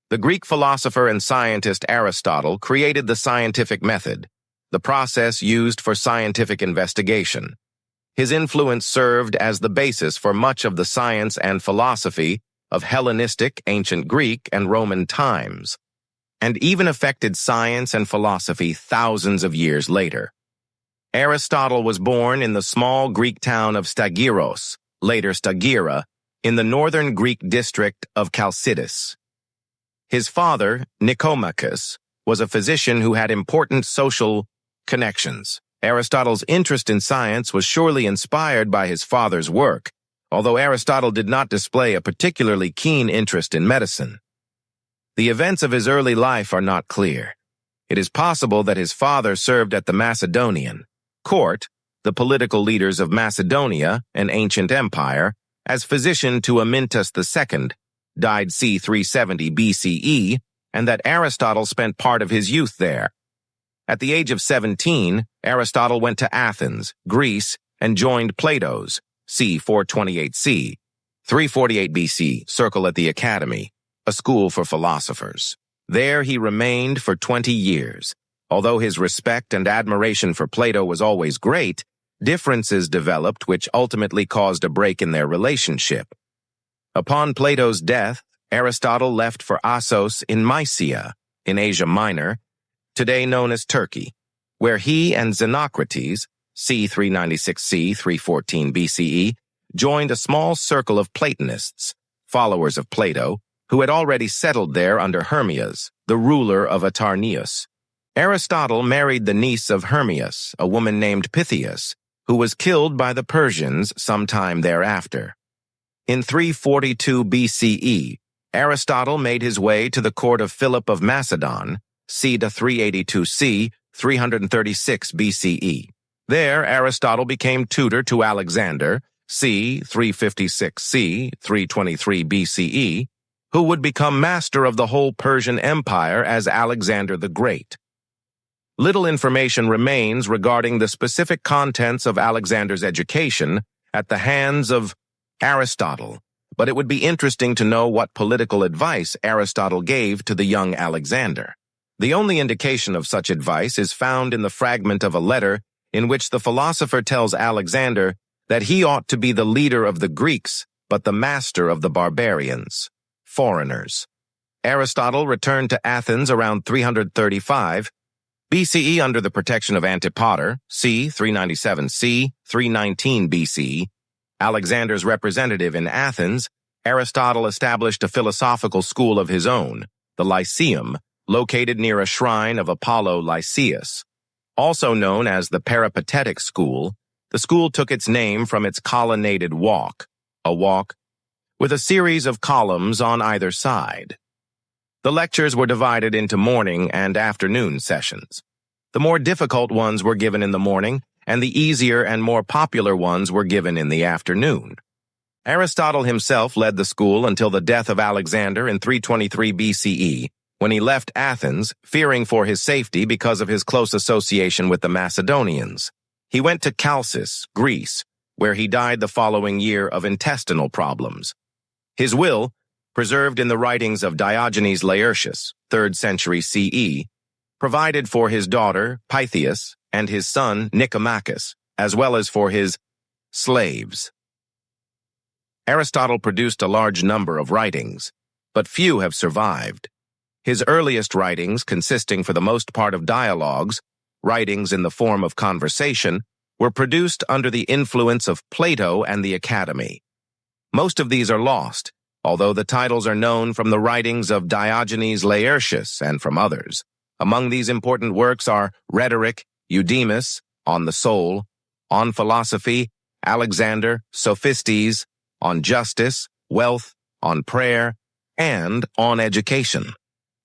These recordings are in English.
The Greek philosopher and scientist Aristotle created the scientific method, the process used for scientific investigation. His influence served as the basis for much of the science and philosophy of Hellenistic, ancient Greek, and Roman times, and even affected science and philosophy thousands of years later. Aristotle was born in the small Greek town of Stagiros, later Stagira, in the northern Greek district of Chalcidice. His father, Nicomachus, was a physician who had important social connections. Aristotle's interest in science was surely inspired by his father's work, although Aristotle did not display a particularly keen interest in medicine. The events of his early life are not clear. It is possible that his father served at the Macedonian court, the political leaders of Macedonia, an ancient empire, as physician to Amyntas II, died c. 370 B.C.E., and that Aristotle spent part of his youth there. At the age of 17, Aristotle went to Athens, Greece, and joined Plato's, c. 428 c. 348 B.C., circle at the Academy, a school for philosophers. There he remained for 20 years. Although his respect and admiration for Plato was always great, differences developed which ultimately caused a break in their relationship. Upon Plato's death, Aristotle left for Assos in Mysia, in Asia Minor, today known as Turkey, where he and Xenocrates, c. 396 c. 314 B.C.E., joined a small circle of Platonists, followers of Plato, who had already settled there under Hermias, the ruler of Atarneus. Aristotle married the niece of Hermias, a woman named Pythias, who was killed by the Persians sometime thereafter. In 342 B.C.E., Aristotle made his way to the court of Philip of Macedon, c. 382 c. 336 B.C.E. There, Aristotle became tutor to Alexander, c. 356 c. 323 B.C.E., who would become master of the whole Persian Empire as Alexander the Great. Little information remains regarding the specific contents of Alexander's education at the hands of Aristotle, but it would be interesting to know what political advice Aristotle gave to the young Alexander. The only indication of such advice is found in the fragment of a letter in which the philosopher tells Alexander that he ought to be the leader of the Greeks, but the master of the barbarians, foreigners. Aristotle returned to Athens around 335 BCE under the protection of Antipater, c. 397 c. 319 BCE. Alexander's representative in Athens, Aristotle established a philosophical school of his own, the Lyceum, located near a shrine of Apollo Lyceus. Also known as the Peripatetic School, the school took its name from its colonnaded walk, a walk with a series of columns on either side. The lectures were divided into morning and afternoon sessions. The more difficult ones were given in the morning, and the easier and more popular ones were given in the afternoon. Aristotle himself led the school until the death of Alexander in 323 BCE, when he left Athens, fearing for his safety because of his close association with the Macedonians. He went to Chalcis, Greece, where he died the following year of intestinal problems. His will, preserved in the writings of Diogenes Laertius, 3rd century CE, provided for his daughter, Pythias, and his son, Nicomachus, as well as for his slaves. Aristotle produced a large number of writings, but few have survived. His earliest writings, consisting for the most part of dialogues, writings in the form of conversation, were produced under the influence of Plato and the Academy. Most of these are lost, although the titles are known from the writings of Diogenes Laertius and from others. Among these important works are Rhetoric, Eudemus, On the Soul, On Philosophy, Alexander, Sophistes, On Justice, Wealth, On Prayer, and On Education.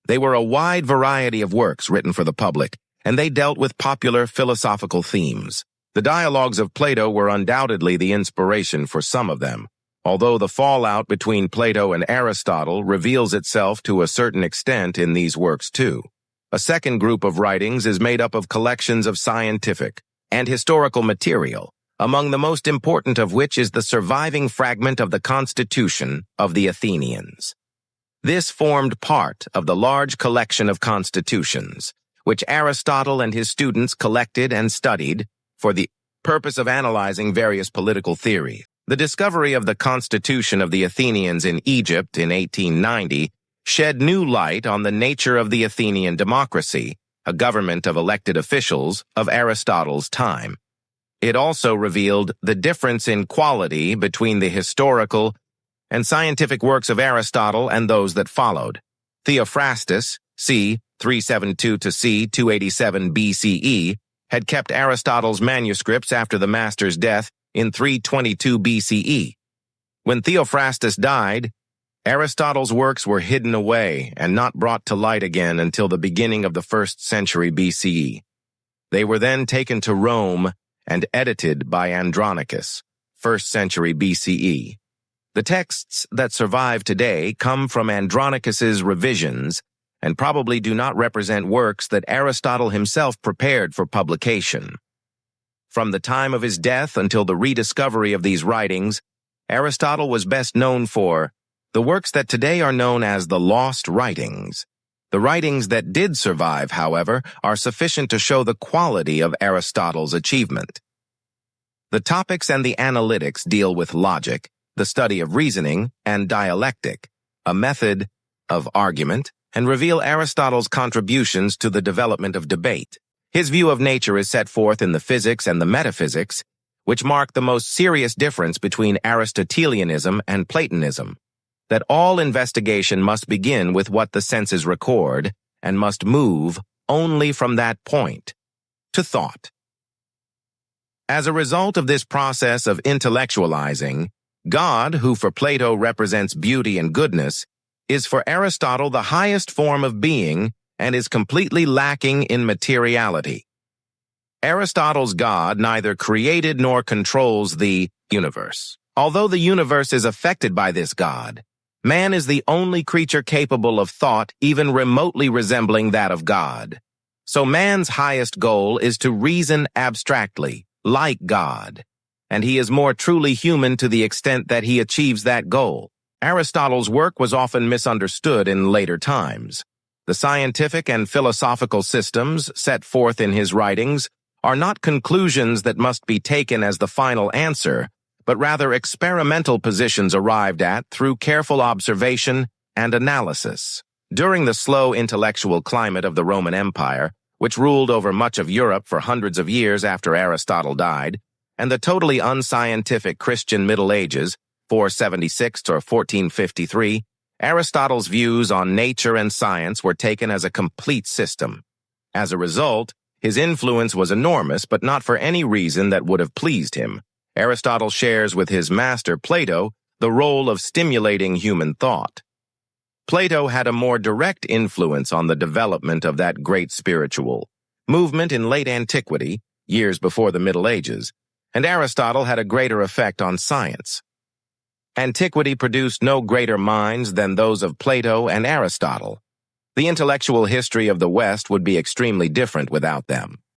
They were a wide variety of works written for the public, and they dealt with popular philosophical themes. The dialogues of Plato were undoubtedly the inspiration for some of them, although the fallout between Plato and Aristotle reveals itself to a certain extent in these works too. A second group of writings is made up of collections of scientific and historical material, among the most important of which is the surviving fragment of the Constitution of the Athenians. This formed part of the large collection of constitutions, which Aristotle and his students collected and studied for the purpose of analyzing various political theories. The discovery of the Constitution of the Athenians in Egypt in 1890 shed new light on the nature of the Athenian democracy, a government of elected officials of Aristotle's time. It also revealed the difference in quality between the historical and scientific works of Aristotle and those that followed. Theophrastus, c. 372 to c. 287 B.C.E., had kept Aristotle's manuscripts after the master's death in 322 B.C.E. When Theophrastus died, Aristotle's works were hidden away and not brought to light again until the beginning of the 1st century B.C.E. They were then taken to Rome and edited by Andronicus, 1st century B.C.E. The texts that survive today come from Andronicus's revisions and probably do not represent works that Aristotle himself prepared for publication. From the time of his death until the rediscovery of these writings, Aristotle was best known for the works that today are known as the lost writings. The writings that did survive, however, are sufficient to show the quality of Aristotle's achievement. The topics and the analytics deal with logic, the study of reasoning, and dialectic, a method of argument, and reveal Aristotle's contributions to the development of debate. His view of nature is set forth in the physics and the metaphysics, which mark the most serious difference between Aristotelianism and Platonism, that all investigation must begin with what the senses record and must move only from that point to thought. As a result of this process of intellectualizing, God, who for Plato represents beauty and goodness, is for Aristotle the highest form of being and is completely lacking in materiality. Aristotle's God neither created nor controls the universe. Although the universe is affected by this God, man is the only creature capable of thought even remotely resembling that of God. So man's highest goal is to reason abstractly, like God, and he is more truly human to the extent that he achieves that goal. Aristotle's work was often misunderstood in later times. The scientific and philosophical systems set forth in his writings are not conclusions that must be taken as the final answer, but rather experimental positions arrived at through careful observation and analysis. During the slow intellectual climate of the Roman Empire, which ruled over much of Europe for hundreds of years after Aristotle died, and the totally unscientific Christian Middle Ages, 476 to 1453, Aristotle's views on nature and science were taken as a complete system. As a result, his influence was enormous, but not for any reason that would have pleased him. Aristotle shares with his master Plato the role of stimulating human thought. Plato had a more direct influence on the development of that great spiritual movement in late antiquity, years before the Middle Ages, and Aristotle had a greater effect on science. Antiquity produced no greater minds than those of Plato and Aristotle. The intellectual history of the West would be extremely different without them.